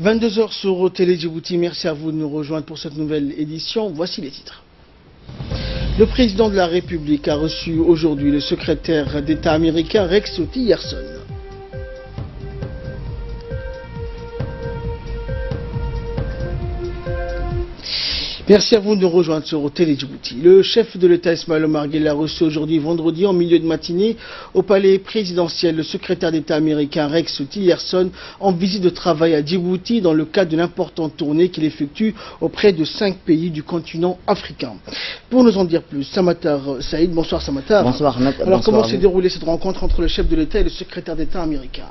22h sur Télé Djibouti, merci à vous de nous rejoindre pour cette nouvelle édition. Voici les titres. Le président de la République a reçu aujourd'hui le secrétaire d'État américain Rex Tillerson. Merci à vous de nous rejoindre sur Télé Djibouti. Le chef de l'État Ismaël Omar Guelleh a reçu aujourd'hui vendredi en milieu de matinée au palais présidentiel le secrétaire d'État américain Rex Tillerson en visite de travail à Djibouti dans le cadre d'une importante tournée qu'il effectue auprès de 5 pays du continent africain. Pour nous en dire plus, Samatar Saïd. Bonsoir Samatar. Bonsoir Ahmed. Alors comment s'est déroulée cette rencontre entre le chef de l'État et le secrétaire d'État américain?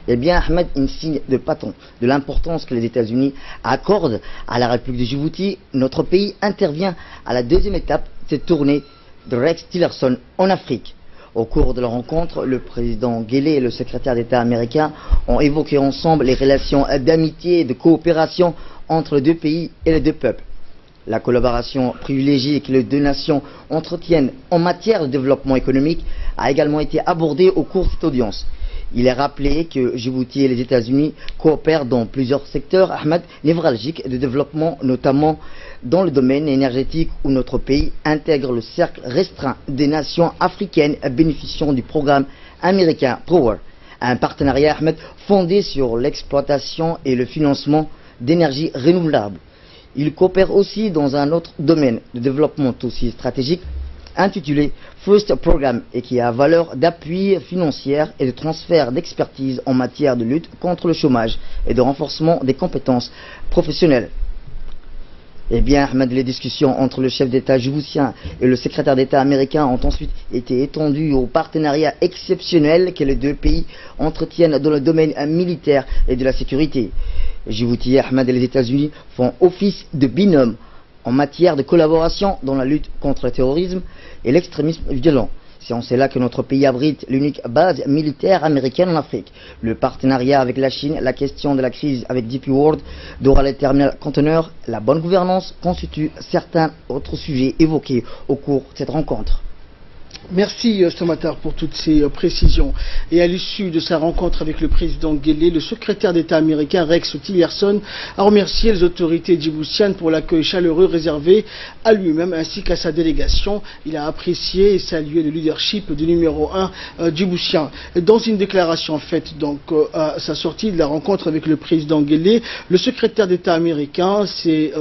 Eh bien, Ahmed, un signe de bâton de l'importance que les États-Unis accordent à la République de Djibouti. Notre pays intervient à la deuxième étape de cette tournée de Rex Tillerson en Afrique. Au cours de la rencontre, le président Guelleh et le secrétaire d'État américain ont évoqué ensemble les relations d'amitié et de coopération entre les deux pays et les deux peuples. La collaboration privilégiée que les deux nations entretiennent en matière de développement économique a également été abordée au cours de cette audience. Il est rappelé que Djibouti et les États-Unis coopèrent dans plusieurs secteurs, Ahmed, névralgiques de développement, notamment dans le domaine énergétique où notre pays intègre le cercle restreint des nations africaines bénéficiant du programme américain Power, un partenariat, Ahmed, fondé sur l'exploitation et le financement d'énergies renouvelables. Il coopère aussi dans un autre domaine de développement aussi stratégique, intitulé First Programme et qui a valeur d'appui financier et de transfert d'expertise en matière de lutte contre le chômage et de renforcement des compétences professionnelles. Eh bien, Ahmed, les discussions entre le chef d'État djiboutien et le secrétaire d'État américain ont ensuite été étendues au partenariat exceptionnel que les deux pays entretiennent dans le domaine militaire et de la sécurité. Djibouti, Ahmed, et les États-Unis font office de binôme en matière de collaboration dans la lutte contre le terrorisme et l'extrémisme violent. C'est en cela que notre pays abrite l'unique base militaire américaine en Afrique. Le partenariat avec la Chine, la question de la crise avec DP World, Doral Terminal Container, la bonne gouvernance constituent certains autres sujets évoqués au cours de cette rencontre. Merci Samatar pour toutes ces précisions. Et à l'issue de sa rencontre avec le président Guelleh, le secrétaire d'État américain Rex Tillerson a remercié les autorités djiboutiennes pour l'accueil chaleureux réservé à lui-même ainsi qu'à sa délégation. Il a apprécié et salué le leadership du numéro 1 djiboutien. Dans une déclaration faite donc à sa sortie de la rencontre avec le président Guelleh, le secrétaire d'État américain s'est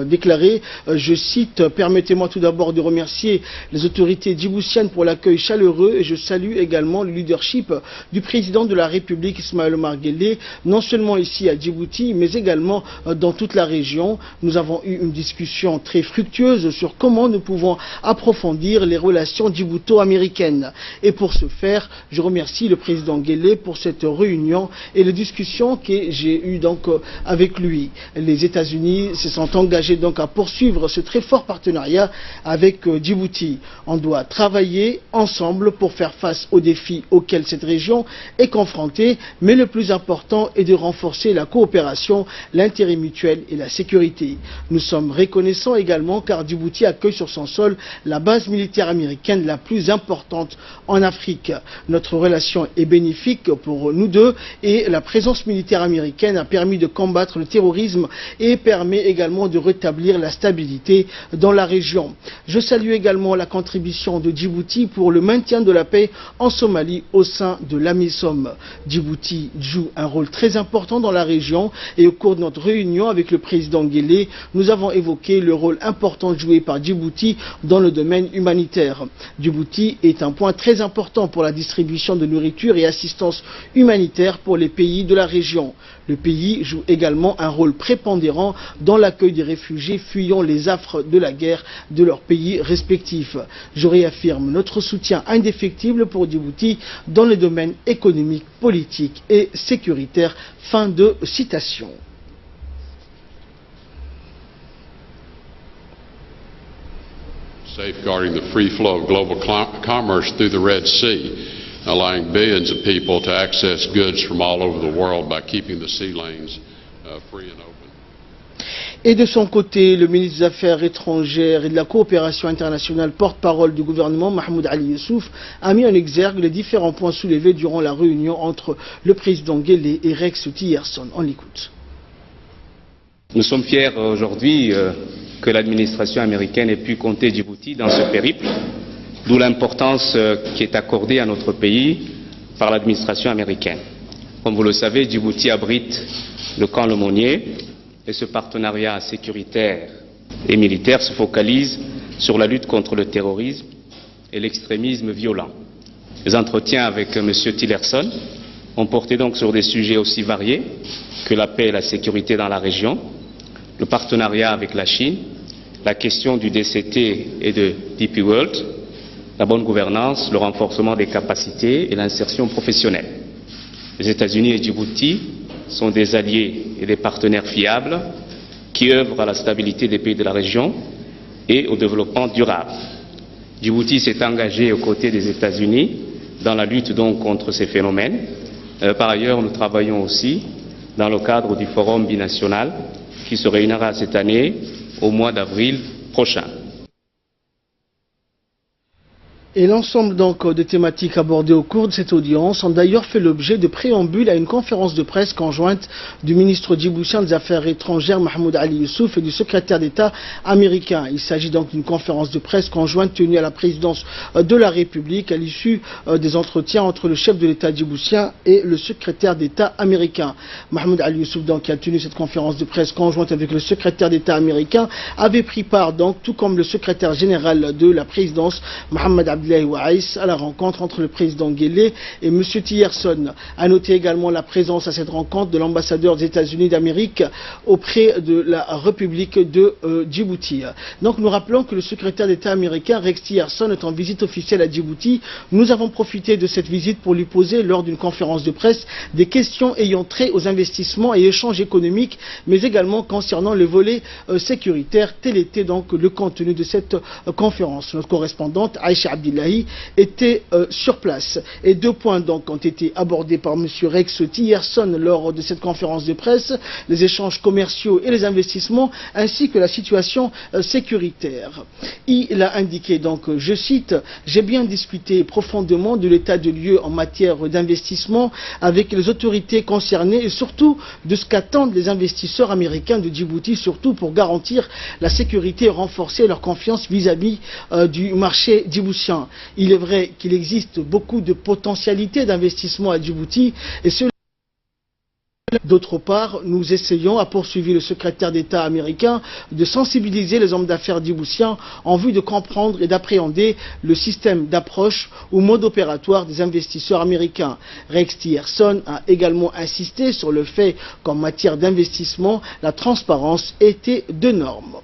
déclaré, je cite, « Permettez-moi tout d'abord de remercier les autorités djiboutiennes pour l'accueil chaleureux et je salue également le leadership du président de la République Ismaël Omar Guelleh, non seulement ici à Djibouti mais également dans toute la région. Nous avons eu une discussion très fructueuse sur comment nous pouvons approfondir les relations djibouto-américaines. Et pour ce faire, je remercie le président Guelleh pour cette réunion et les discussions que j'ai eues donc avec lui. Les États-Unis se sont engagés donc à poursuivre ce très fort partenariat avec Djibouti. On doit travailler ensemble pour faire face aux défis auxquels cette région est confrontée, mais le plus important est de renforcer la coopération, l'intérêt mutuel et la sécurité. Nous sommes reconnaissants également car Djibouti accueille sur son sol la base militaire américaine la plus importante en Afrique. Notre relation est bénéfique pour nous deux et la présence militaire américaine a permis de combattre le terrorisme et permet également de rétablir la stabilité dans la région. Je salue également la contribution de Djibouti pour le maintien de la paix en Somalie au sein de l'AMISOM. Djibouti joue un rôle très important dans la région et au cours de notre réunion avec le président Guelleh, nous avons évoqué le rôle important joué par Djibouti dans le domaine humanitaire. Djibouti est un point très important pour la distribution de nourriture et assistance humanitaire pour les pays de la région. Le pays joue également un rôle prépondérant dans l'accueil des réfugiés fuyant les affres de la guerre de leurs pays respectifs. Je réaffirme notre soutien indéfectible pour Djibouti dans les domaines économiques, politiques et sécuritaires. Fin de citation. Safeguarding the free flow of global commerce through the Red Sea, allowing billions of people to access goods from all over the world by keeping the sea lanes free and open. Et de son côté, le ministre des Affaires étrangères et de la coopération internationale, porte-parole du gouvernement, Mahmoud Ali Youssouf, a mis en exergue les différents points soulevés durant la réunion entre le président Guelleh et Rex Tillerson. On l'écoute. Nous sommes fiers aujourd'hui que l'administration américaine ait pu compter Djibouti dans ce périple, d'où l'importance qui est accordée à notre pays par l'administration américaine. Comme vous le savez, Djibouti abrite le camp Lemonnier et ce partenariat sécuritaire et militaire se focalise sur la lutte contre le terrorisme et l'extrémisme violent. Les entretiens avec M. Tillerson ont porté donc sur des sujets aussi variés que la paix et la sécurité dans la région, le partenariat avec la Chine, la question du DCT et de DP World, la bonne gouvernance, le renforcement des capacités et l'insertion professionnelle. Les États-Unis et Djibouti sont des alliés et des partenaires fiables qui œuvrent à la stabilité des pays de la région et au développement durable. Djibouti s'est engagé aux côtés des États-Unis dans la lutte donc contre ces phénomènes. Par ailleurs, nous travaillons aussi dans le cadre du forum binational qui se réunira cette année au mois d'avril prochain. Et l'ensemble donc des thématiques abordées au cours de cette audience ont d'ailleurs fait l'objet de préambules à une conférence de presse conjointe du ministre djiboutien des Affaires étrangères Mahmoud Ali Youssouf et du secrétaire d'État américain. Il s'agit donc d'une conférence de presse conjointe tenue à la présidence de la République à l'issue des entretiens entre le chef de l'État djiboutien et le secrétaire d'État américain. Mahmoud Ali Youssouf donc qui a tenu cette conférence de presse conjointe avec le secrétaire d'État américain avait pris part donc tout comme le secrétaire général de la présidence Mohamed à la rencontre entre le président Guelleh et M. Tillerson. A noter également la présence à cette rencontre de l'ambassadeur des États-Unis d'Amérique auprès de la République de Djibouti. Donc nous rappelons que le secrétaire d'État américain Rex Tillerson est en visite officielle à Djibouti. Nous avons profité de cette visite pour lui poser lors d'une conférence de presse des questions ayant trait aux investissements et échanges économiques, mais également concernant le volet sécuritaire. Tel était donc le contenu de cette conférence. Notre correspondante Aïcha Abdillahi était sur place. Et deux points donc ont été abordés par M. Rex Tillerson lors de cette conférence de presse, les échanges commerciaux et les investissements, ainsi que la situation sécuritaire. Il a indiqué donc, je cite, « J'ai bien discuté profondément de l'état de lieu en matière d'investissement avec les autorités concernées et surtout de ce qu'attendent les investisseurs américains de Djibouti, surtout pour garantir la sécurité et renforcer leur confiance vis-à-vis du marché djiboutien. Il est vrai qu'il existe beaucoup de potentialités d'investissement à Djibouti et d'autre part, nous essayons, a poursuivi le secrétaire d'État américain, de sensibiliser les hommes d'affaires djiboutiens en vue de comprendre et d'appréhender le système d'approche ou mode opératoire des investisseurs américains. Rex Tillerson a également insisté sur le fait qu'en matière d'investissement, la transparence était de norme.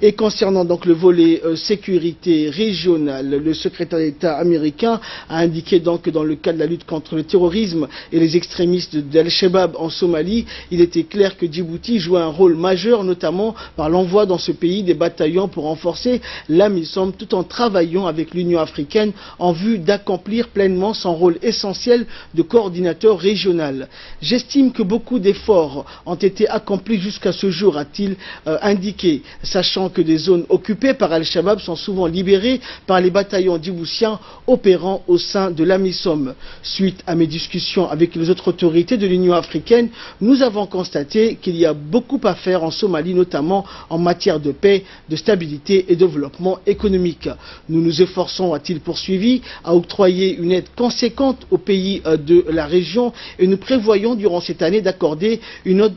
Et concernant donc le volet sécurité régionale, le secrétaire d'État américain a indiqué donc que dans le cadre de la lutte contre le terrorisme et les extrémistes d'Al-Shabaab en Somalie, il était clair que Djibouti jouait un rôle majeur, notamment par l'envoi dans ce pays des bataillons pour renforcer l'AMISOM, tout en travaillant avec l'Union africaine en vue d'accomplir pleinement son rôle essentiel de coordinateur régional. J'estime que beaucoup d'efforts ont été accomplis jusqu'à ce jour, a-t-il indiqué, sachant que des zones occupées par Al-Shabaab sont souvent libérées par les bataillons djiboutiens opérant au sein de l'AMISOM. Suite à mes discussions avec les autres autorités de l'Union africaine, nous avons constaté qu'il y a beaucoup à faire en Somalie, notamment en matière de paix, de stabilité et de développement économique. Nous nous efforçons, a-t-il poursuivi, à octroyer une aide conséquente aux pays de la région et nous prévoyons durant cette année d'accorder une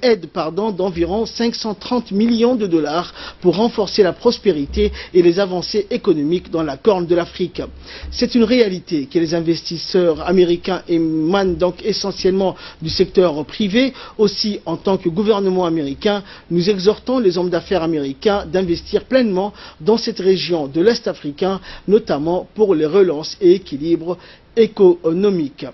aide d'environ 530 millions de dollars pour renforcer la prospérité et les avancées économiques dans la Corne de l'Afrique. C'est une réalité que les investisseurs américains émanent donc essentiellement du secteur privé. Aussi, en tant que gouvernement américain, nous exhortons les hommes d'affaires américains d'investir pleinement dans cette région de l'Est africain, notamment pour les relances et équilibres économique.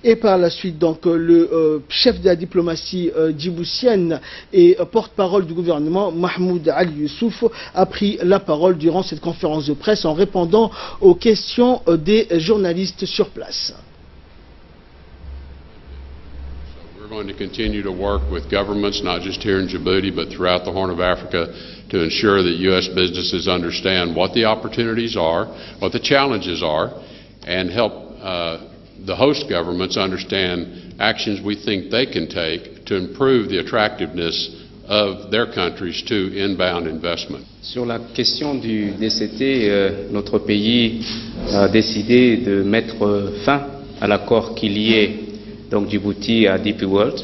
Et par la suite, donc, le chef de la diplomatie djiboutienne et porte-parole du gouvernement, Mahmoud Ali Youssouf, a pris la parole durant cette conférence de presse en répondant aux questions des journalistes sur place. We're going to continue to work with governments, not just here in Djibouti, but throughout the Horn of Africa, to ensure that U.S. businesses understand what the opportunities are, what the challenges are, and help the host governments understand actions we think they can take to improve the attractiveness of their countries to inbound investment. Sur la question du DCT, notre pays a décidé de mettre fin à l'accord qui liait donc Djibouti à DP World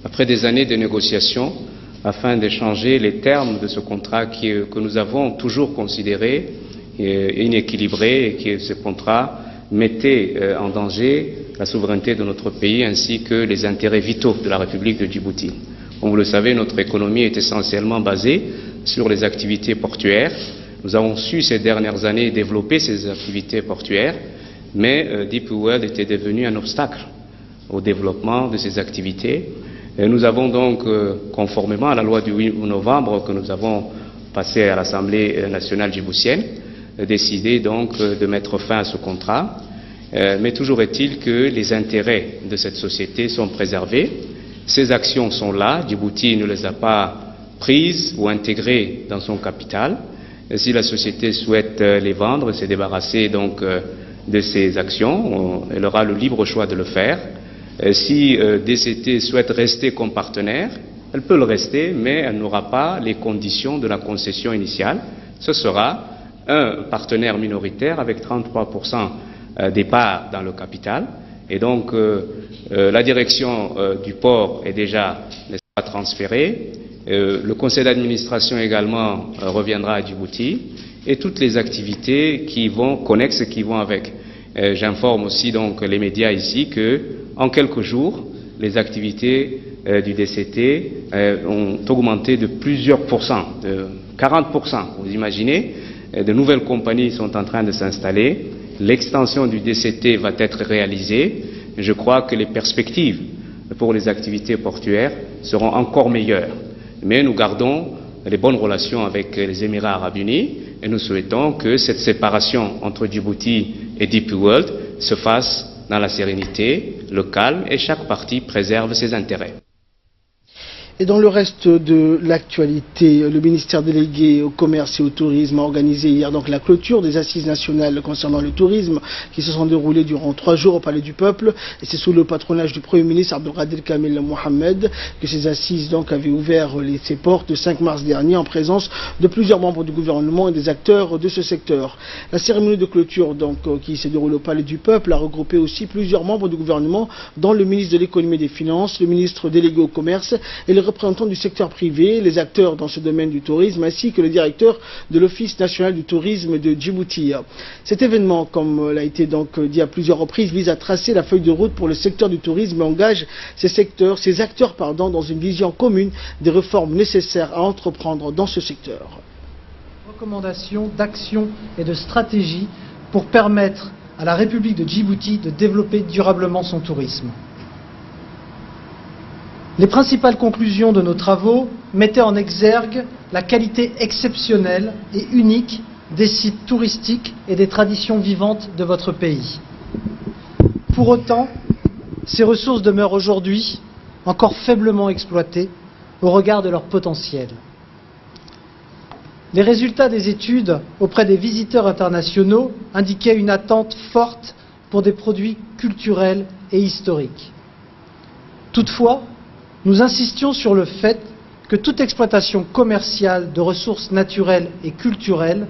après des années de négociations afin d'échanger les termes de ce contrat que nous avons toujours considéré inéquilibré et que ce contrat mettait en danger la souveraineté de notre pays ainsi que les intérêts vitaux de la République de Djibouti. Comme vous le savez, notre économie est essentiellement basée sur les activités portuaires. Nous avons su ces dernières années développer ces activités portuaires, mais DP World était devenu un obstacle au développement de ces activités. Et nous avons donc, conformément à la loi du 8 novembre que nous avons passée à l'Assemblée nationale djiboutienne, décidé donc de mettre fin à ce contrat. Mais toujours est-il que les intérêts de cette société sont préservés. Ces actions sont là, Djibouti ne les a pas prises ou intégrées dans son capital. Et si la société souhaite les vendre, se débarrasser donc de ces actions, elle aura le libre choix de le faire. Si DCT souhaite rester comme partenaire, elle peut le rester, mais elle n'aura pas les conditions de la concession initiale. Ce sera un partenaire minoritaire avec 33% des parts dans le capital. Et donc, la direction du port est déjà transférée. Le conseil d'administration également reviendra à Djibouti. Et toutes les activités qui vont connexes, qui vont avec. J'informe aussi donc les médias ici que, en quelques jours, les activités du DCT ont augmenté de plusieurs pourcents, de 40%. Vous imaginez, de nouvelles compagnies sont en train de s'installer. L'extension du DCT va être réalisée. Je crois que les perspectives pour les activités portuaires seront encore meilleures. Mais nous gardons les bonnes relations avec les Émirats arabes unis et nous souhaitons que cette séparation entre Djibouti et DP World se fasse dans la sérénité, le calme et chaque partie préserve ses intérêts. Et dans le reste de l'actualité, le ministère délégué au commerce et au tourisme a organisé hier donc la clôture des assises nationales concernant le tourisme qui se sont déroulées durant 3 jours au Palais du Peuple. Et c'est sous le patronage du Premier ministre Abdelkader Kamel Mohamed que ces assises donc avaient ouvert ses portes le 5 mars dernier en présence de plusieurs membres du gouvernement et des acteurs de ce secteur. La cérémonie de clôture donc qui s'est déroulée au Palais du Peuple a regroupé aussi plusieurs membres du gouvernement, dont le ministre de l'économie et des finances, le ministre délégué au commerce et les représentants du secteur privé, les acteurs dans ce domaine du tourisme, ainsi que le directeur de l'Office national du tourisme de Djibouti. Cet événement, comme l'a été donc dit à plusieurs reprises, vise à tracer la feuille de route pour le secteur du tourisme et engage ces acteurs dans une vision commune des réformes nécessaires à entreprendre dans ce secteur. Recommandations d'action et de stratégie pour permettre à la République de Djibouti de développer durablement son tourisme. Les principales conclusions de nos travaux mettaient en exergue la qualité exceptionnelle et unique des sites touristiques et des traditions vivantes de votre pays. Pour autant, ces ressources demeurent aujourd'hui encore faiblement exploitées au regard de leur potentiel. Les résultats des études auprès des visiteurs internationaux indiquaient une attente forte pour des produits culturels et historiques. Toutefois, nous insistions sur le fait que toute exploitation commerciale de ressources naturelles et culturelles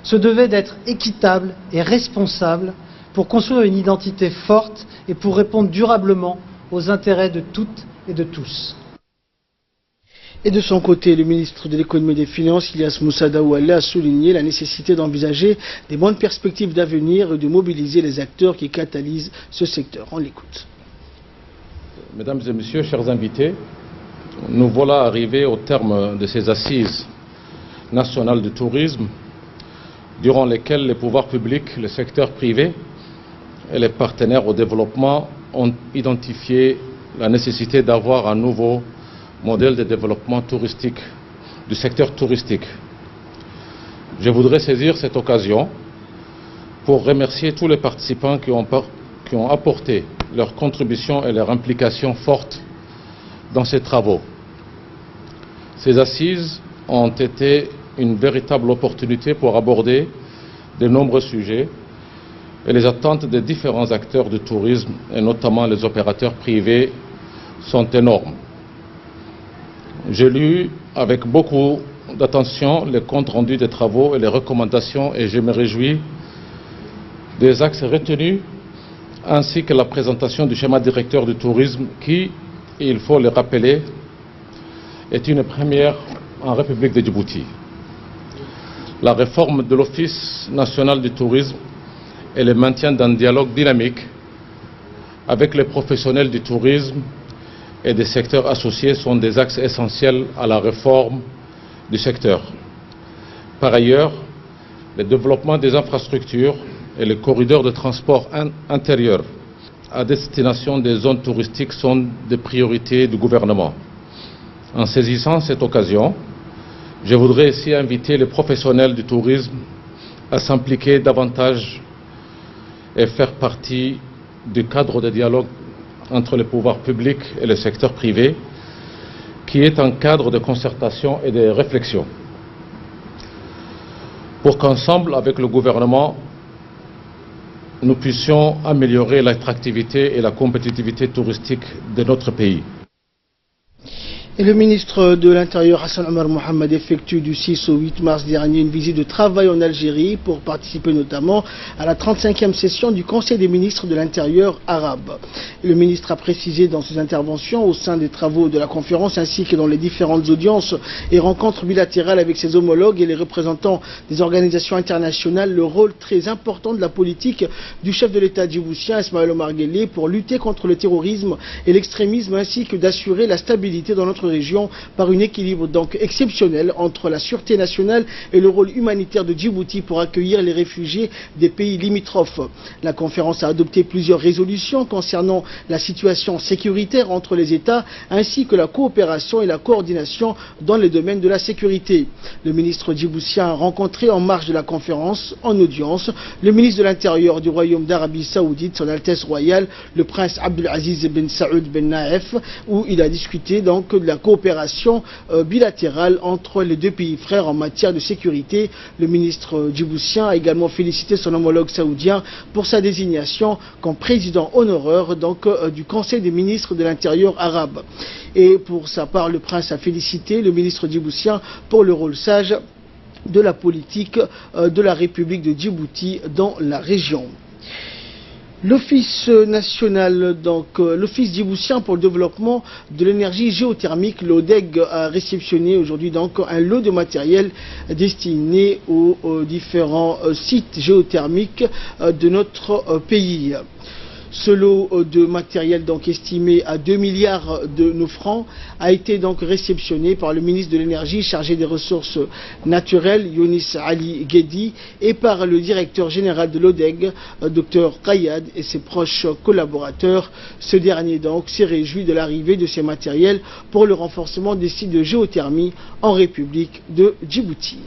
se devait d'être équitable et responsable pour construire une identité forte et pour répondre durablement aux intérêts de toutes et de tous. Et de son côté, le ministre de l'économie et des finances, Ilyas Moussa Daoualé, a souligné la nécessité d'envisager des bonnes perspectives d'avenir et de mobiliser les acteurs qui catalysent ce secteur. On l'écoute. Mesdames et messieurs, chers invités, nous voilà arrivés au terme de ces assises nationales du tourisme, durant lesquelles les pouvoirs publics, le secteur privé et les partenaires au développement ont identifié la nécessité d'avoir un nouveau modèle de développement touristique, du secteur touristique. Je voudrais saisir cette occasion pour remercier tous les participants qui ont apporté leur contribution et leur implication forte dans ces travaux. Ces assises ont été une véritable opportunité pour aborder de nombreux sujets et les attentes des différents acteurs du tourisme, et notamment les opérateurs privés, sont énormes. J'ai lu avec beaucoup d'attention les comptes rendus des travaux et les recommandations et je me réjouis des axes retenus ainsi que la présentation du schéma directeur du tourisme qui, il faut le rappeler, est une première en République de Djibouti. La réforme de l'Office national du tourisme et le maintien d'un dialogue dynamique avec les professionnels du tourisme et des secteurs associés sont des axes essentiels à la réforme du secteur. Par ailleurs, le développement des infrastructures et les corridors de transport intérieur à destination des zones touristiques sont des priorités du gouvernement. En saisissant cette occasion, je voudrais ici inviter les professionnels du tourisme à s'impliquer davantage et faire partie du cadre de dialogue entre les pouvoirs publics et le secteur privé, qui est un cadre de concertation et de réflexion, pour qu'ensemble, avec le gouvernement, nous puissions améliorer l'attractivité et la compétitivité touristique de notre pays. Et le ministre de l'Intérieur Hassan Omar Mohamed effectue du 6 au 8 mars dernier une visite de travail en Algérie pour participer notamment à la 35e session du Conseil des ministres de l'Intérieur arabe. Et le ministre a précisé dans ses interventions au sein des travaux de la conférence ainsi que dans les différentes audiences et rencontres bilatérales avec ses homologues et les représentants des organisations internationales le rôle très important de la politique du chef de l'État djiboutien Ismaël Omar Guelleh pour lutter contre le terrorisme et l'extrémisme ainsi que d'assurer la stabilité dans notre région par un équilibre donc exceptionnel entre la sûreté nationale et le rôle humanitaire de Djibouti pour accueillir les réfugiés des pays limitrophes. La conférence a adopté plusieurs résolutions concernant la situation sécuritaire entre les États ainsi que la coopération et la coordination dans les domaines de la sécurité. Le ministre djiboutien a rencontré en marge de la conférence, en audience, le ministre de l'Intérieur du Royaume d'Arabie Saoudite, son Altesse Royale, le prince Abdelaziz Ben Saoud Ben Naef, où il a discuté donc de la coopération bilatérale entre les deux pays frères en matière de sécurité. Le ministre djiboutien a également félicité son homologue saoudien pour sa désignation comme président honoraire donc, du Conseil des ministres de l'Intérieur arabe. Et pour sa part, le prince a félicité le ministre djiboutien pour le rôle sage de la politique de la République de Djibouti dans la région. L'Office national, donc l'Office djiboutien pour le développement de l'énergie géothermique, l'ODEG, a réceptionné aujourd'hui donc un lot de matériel destiné aux différents sites géothermiques de notre pays. Ce lot de matériel donc estimé à 2 milliards de nos francs a été donc réceptionné par le ministre de l'énergie chargé des ressources naturelles Younis Ali Guedi et par le directeur général de l'ODEG Dr Kayad et ses proches collaborateurs. Ce dernier donc s'est réjoui de l'arrivée de ces matériels pour le renforcement des sites de géothermie en République de Djibouti.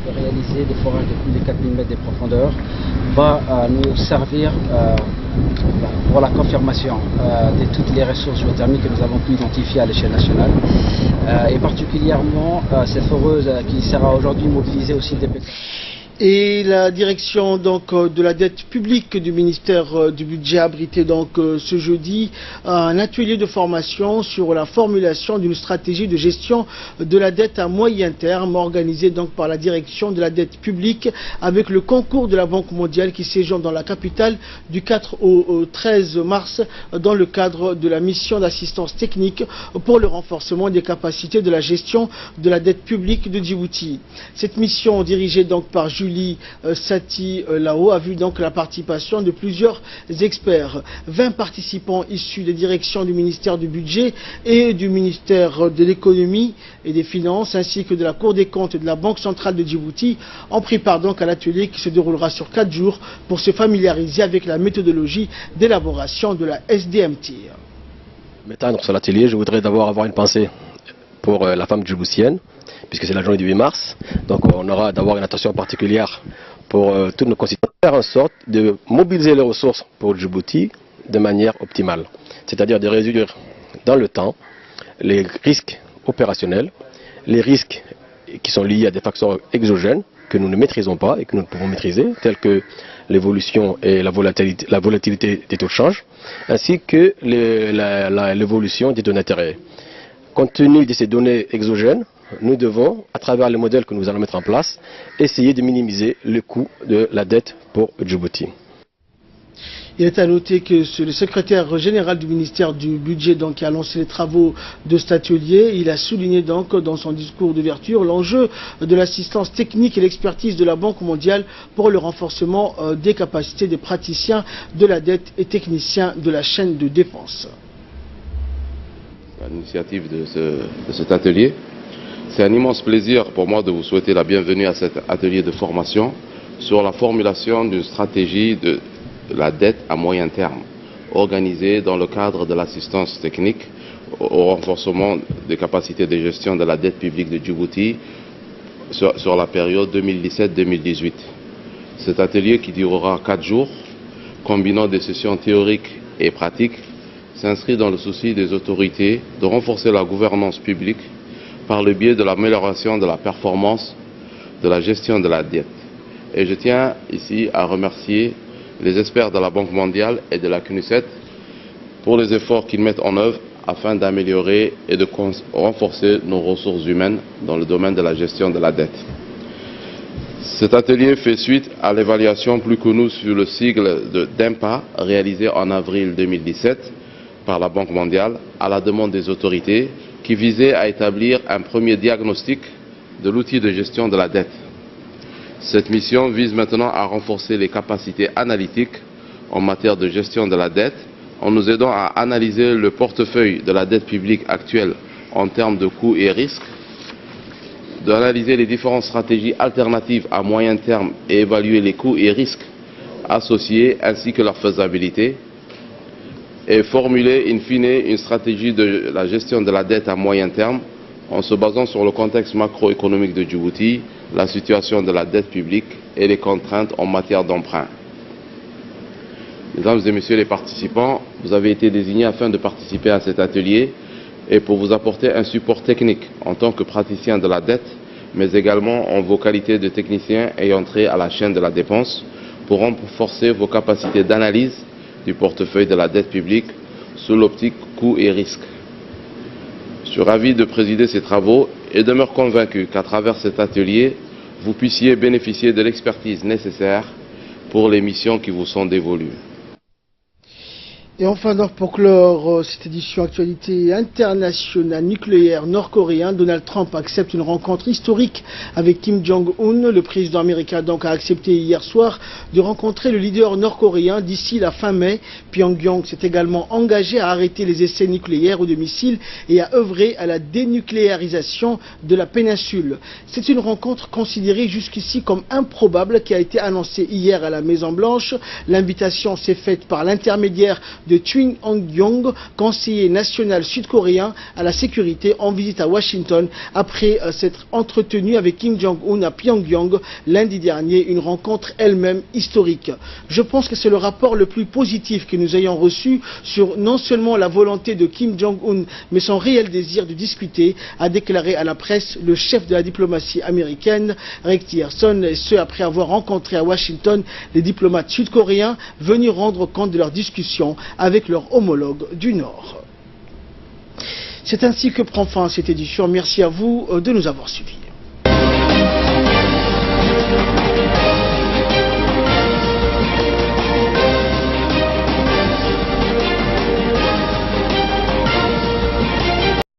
De réaliser des forages de plus de 4000 mètres de profondeur va nous servir pour la confirmation de toutes les ressources géothermiques que nous avons pu identifier à l'échelle nationale et particulièrement cette foreuse qui sera aujourd'hui mobilisée au site des pétroliers. Et la direction donc de la dette publique du ministère du budget a abrité donc ce jeudi un atelier de formation sur la formulation d'une stratégie de gestion de la dette à moyen terme organisée donc par la direction de la dette publique avec le concours de la Banque mondiale qui séjourne dans la capitale du 4 au 13 mars dans le cadre de la mission d'assistance technique pour le renforcement des capacités de la gestion de la dette publique de Djibouti. Cette mission dirigée donc par Julie Sati Lao a vu donc la participation de plusieurs experts. 20 participants issus des directions du ministère du budget et du ministère de l'économie et des finances ainsi que de la Cour des comptes et de la Banque centrale de Djibouti ont pris part donc à l'atelier qui se déroulera sur 4 jours pour se familiariser avec la méthodologie d'élaboration de la SDMT. Maintenant, sur l'atelier, je voudrais d'abord avoir une pensée pour la femme djiboutienne, puisque c'est la journée du 8 mars. Donc on aura d'abord une attention particulière pour tous nos concitoyens, faire en sorte de mobiliser les ressources pour Djibouti de manière optimale. C'est-à-dire de réduire dans le temps les risques opérationnels, les risques qui sont liés à des facteurs exogènes, que nous ne maîtrisons pas et que nous ne pouvons maîtriser, telles que l'évolution et la volatilité des taux de change, ainsi que l'évolution des données d'intérêt. Compte tenu de ces données exogènes, nous devons, à travers les modèles que nous allons mettre en place, essayer de minimiser le coût de la dette pour Djibouti. Il est à noter que le secrétaire général du ministère du Budget a lancé les travaux de cet atelier. Il a souligné donc dans son discours d'ouverture l'enjeu de l'assistance technique et l'expertise de la Banque mondiale pour le renforcement des capacités des praticiens de la dette et techniciens de la chaîne de défense. L'initiative de cet atelier. C'est un immense plaisir pour moi de vous souhaiter la bienvenue à cet atelier de formation sur la formulation d'une stratégie de la dette à moyen terme, organisée dans le cadre de l'assistance technique au renforcement des capacités de gestion de la dette publique de Djibouti sur la période 2017-2018. Cet atelier, qui durera 4 jours, combinant des sessions théoriques et pratiques, s'inscrit dans le souci des autorités de renforcer la gouvernance publique par le biais de l'amélioration de la performance de la gestion de la dette. Et je tiens ici à remercier les experts de la Banque mondiale et de la CNUSET pour les efforts qu'ils mettent en œuvre afin d'améliorer et de renforcer nos ressources humaines dans le domaine de la gestion de la dette. Cet atelier fait suite à l'évaluation plus connue sous le sigle de DEMPA réalisée en avril 2017 par la Banque mondiale à la demande des autorités qui visait à établir un premier diagnostic de l'outil de gestion de la dette. Cette mission vise maintenant à renforcer les capacités analytiques en matière de gestion de la dette en nous aidant à analyser le portefeuille de la dette publique actuelle en termes de coûts et risques, d'analyser les différentes stratégies alternatives à moyen terme et évaluer les coûts et risques associés ainsi que leur faisabilité, et formuler in fine une stratégie de la gestion de la dette à moyen terme en se basant sur le contexte macroéconomique de Djibouti, la situation de la dette publique et les contraintes en matière d'emprunt. Mesdames et messieurs les participants, vous avez été désignés afin de participer à cet atelier et pour vous apporter un support technique en tant que praticien de la dette, mais également en vos qualités de technicien ayant trait à la chaîne de la dépense, pour renforcer vos capacités d'analyse du portefeuille de la dette publique sous l'optique coûts et risques. Je suis ravi de présider ces travaux et demeure convaincu qu'à travers cet atelier, vous puissiez bénéficier de l'expertise nécessaire pour les missions qui vous sont dévolues. Et enfin, donc, pour clore cette édition actualité internationale nucléaire nord-coréen, Donald Trump accepte une rencontre historique avec Kim Jong-un. Le président américain donc a accepté hier soir de rencontrer le leader nord-coréen d'ici la fin mai. Pyongyang s'est également engagé à arrêter les essais nucléaires ou de missiles et à œuvrer à la dénucléarisation de la péninsule. C'est une rencontre considérée jusqu'ici comme improbable qui a été annoncée hier à la Maison-Blanche. L'invitation s'est faite par l'intermédiaire de Chun Hong-yong, conseiller national sud-coréen à la sécurité en visite à Washington après s'être entretenu avec Kim Jong-un à Pyongyang lundi dernier, une rencontre elle-même historique. Je pense que c'est le rapport le plus positif que nous ayons reçu sur non seulement la volonté de Kim Jong-un, mais son réel désir de discuter, a déclaré à la presse le chef de la diplomatie américaine, Rex Tillerson, et ce après avoir rencontré à Washington les diplomates sud-coréens venus rendre compte de leurs discussions avec leurs homologues du Nord. C'est ainsi que prend fin cette édition. Merci à vous de nous avoir suivis.